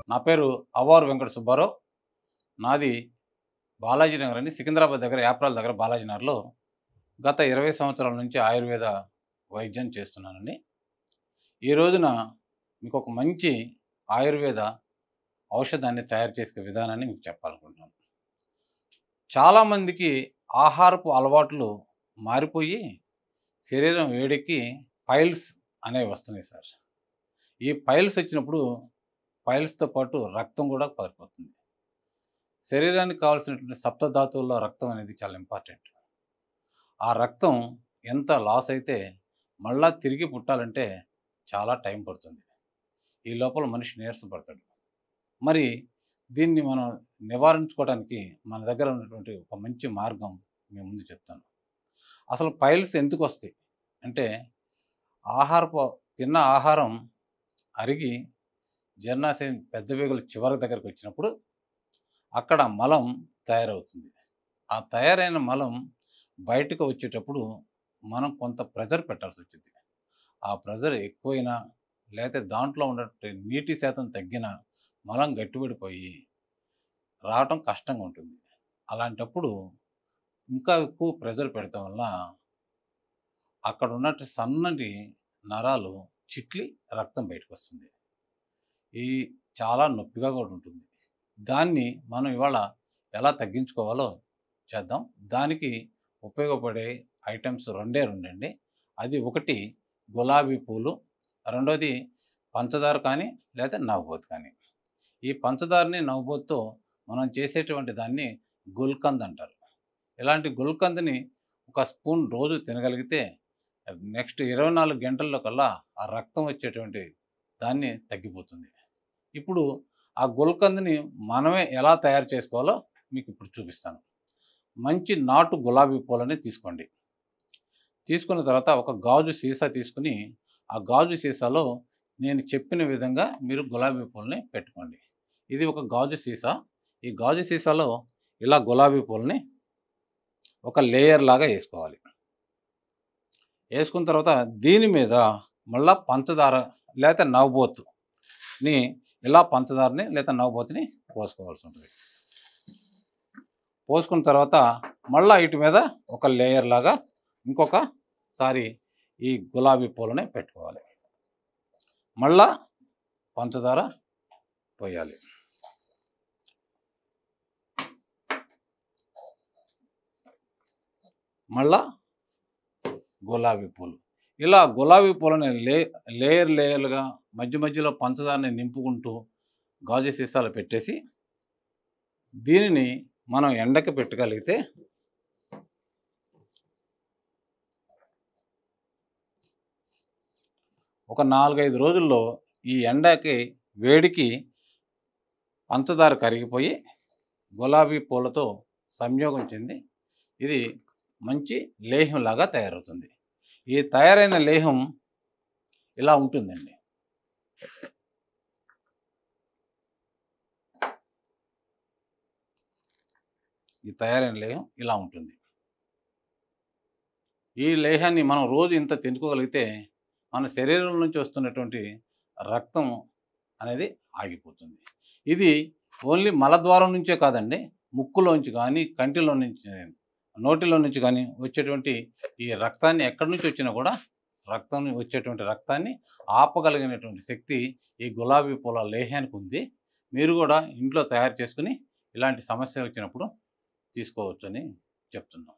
నా పేరు అవ్వారు వెంకట సుబ్బారావు. నాది బాలాజీ నగర్ అని సికింద్రాబాద్ దగ్గర యాప్రాల్ దగ్గర బాలాజీ నగర్‌లో గత 20 సంవత్సరాల నుంచి ఆయుర్వేద వైద్యం చేస్తున్నానండి. ఈ రోజున మీకొక మంచి ఆయుర్వేద ఔషధాన్ని తయారు చేసే విధానాన్ని మీకు చెప్పాలనుకుంటున్నాను. చాలామందికి ఆహారపు అలవాట్లు మారిపోయి శరీరం వేడెక్కి పైల్స్ అనేవి వస్తున్నాయి సార్. ఈ పైల్స్ వచ్చినప్పుడు పైల్స్‌తో పాటు రక్తం కూడా పారిపోతుంది. శరీరానికి కావాల్సినటువంటి సప్తధాతువుల్లో రక్తం అనేది చాలా ఇంపార్టెంట్. ఆ రక్తం ఎంత లాస్ అయితే మళ్ళా తిరిగి పుట్టాలంటే చాలా టైం పడుతుంది. ఈ లోపల మనిషి నీరసపడతాడు. మరి దీన్ని మనం నివారించుకోవడానికి మన దగ్గర ఉన్నటువంటి ఒక మంచి మార్గం మీ ముందు చెప్తాను. అసలు పైల్స్ ఎందుకొస్తాయి అంటే ఆహారపు తిన్న ఆహారం అరిగి జీర్ణాశయం పెద్ద వేగుల చివరి దగ్గరికి వచ్చినప్పుడు అక్కడ మలం తయారవుతుంది. ఆ తయారైన మలం బయటకు వచ్చేటప్పుడు మనం కొంత ప్రెజర్ పెట్టాల్సొచ్చిద్ది. ఆ ప్రెజర్ ఎక్కువైనా లేతే దాంట్లో ఉన్నటువంటి నీటి శాతం తగ్గినా మలం గట్టిపడిపోయి రావటం కష్టంగా ఉంటుంది. అలాంటప్పుడు ఇంకా ఎక్కువ ప్రెజర్ పెడతం వల్ల అక్కడ ఉన్నట్టు సన్నటి నరాలు చిట్లి రక్తం బయటకొస్తుంది. ఇది చాలా నొప్పిగా కూడా ఉంటుంది. దాన్ని మనం ఇవాళ ఎలా తగ్గించుకోవాలో చేద్దాం. దానికి ఉపయోగపడే ఐటెమ్స్ రెండే రెండండి. అది ఒకటి గులాబీ పూలు, రెండోది పంచదార కానీ లేదా నవబోతు కానీ. ఈ పంచదారని నవబోతుతో మనం చేసేటువంటి దాన్ని గుల్కంద్ అంటారు. ఇలాంటి గుల్కంద్‌ని ఒక స్పూన్ రోజు తినగలిగితే నెక్స్ట్ 24 గంటల్లో కల్లా ఆ రక్తం వచ్చేటువంటి దాన్ని తగ్గిపోతుంది. ఇప్పుడు ఆ గుల్కంద్‌ని మనమే ఎలా తయారు చేసుకోవాలో మీకు ఇప్పుడు చూపిస్తాను. మంచి నాటు గులాబీ పూలని తీసుకోండి. తీసుకున్న తర్వాత ఒక గాజు సీసా తీసుకొని, ఆ గాజు సీసాలో నేను చెప్పిన విధంగా మీరు గులాబీ పూలని పెట్టుకోండి. ఇది ఒక గాజు సీసా. ఈ గాజు సీసాలో ఇలా గులాబీ పూలని ఒక లేయర్ లాగా ఏసుకోవాలి. ఏసుకున్న తర్వాత దీని మీద మళ్ళా పంచదార లేతే నవబోతుని ఇలా పంచదారని లేదా నవబోతుని పోసుకోవాల్సి ఉంటుంది. పోసుకున్న తర్వాత మళ్ళా వీటి మీద ఒక లేయర్ లాగా ఇంకొకసారి ఈ గులాబీ పూలని పెట్టుకోవాలి. మళ్ళా పంచదార పోయాలి. మళ్ళా గులాబీ పూలు. ఇలా గులాబీ పూలని లేయర్ లేయర్‌లుగా మధ్య మధ్యలో పంచదారని నింపుకుంటూ గాజు సీసాలో పెట్టేసి దీనిని మనం ఎండకి పెట్టగలిగితే ఒక 4, 5 రోజుల్లో ఈ ఎండకి వేడికి పంచదార కరిగిపోయి గులాబీ పూలతో సంయోగం చెంది ఇది మంచి లేహ్యంలాగా తయారవుతుంది. ఈ తయారైన లేహ్యం ఇలా ఉంటుందండి. ఈ తయారైన లేహ్యం ఇలా ఉంటుంది. ఈ లేహ్యాన్ని మనం రోజు ఇంత తినుకోగలిగితే మన శరీరం నుంచి వస్తున్నటువంటి రక్తం అనేది ఆగిపోతుంది. ఇది ఓన్లీ మలద్వారం నుంచే కాదండి, ముక్కులోంచి కానీ, కంటిలో నుంచి, నోటిలో నుంచి కానీ వచ్చేటువంటి ఈ రక్తాన్ని ఎక్కడి నుంచి వచ్చినా కూడా వచ్చేటువంటి రక్తాన్ని ఆపగలిగినటువంటి శక్తి ఈ గులాబీ పూల లేహ్యానికి ఉంది. మీరు కూడా ఇంట్లో తయారు చేసుకుని ఇలాంటి సమస్య వచ్చినప్పుడు తీసుకోవచ్చని చెప్తున్నాం.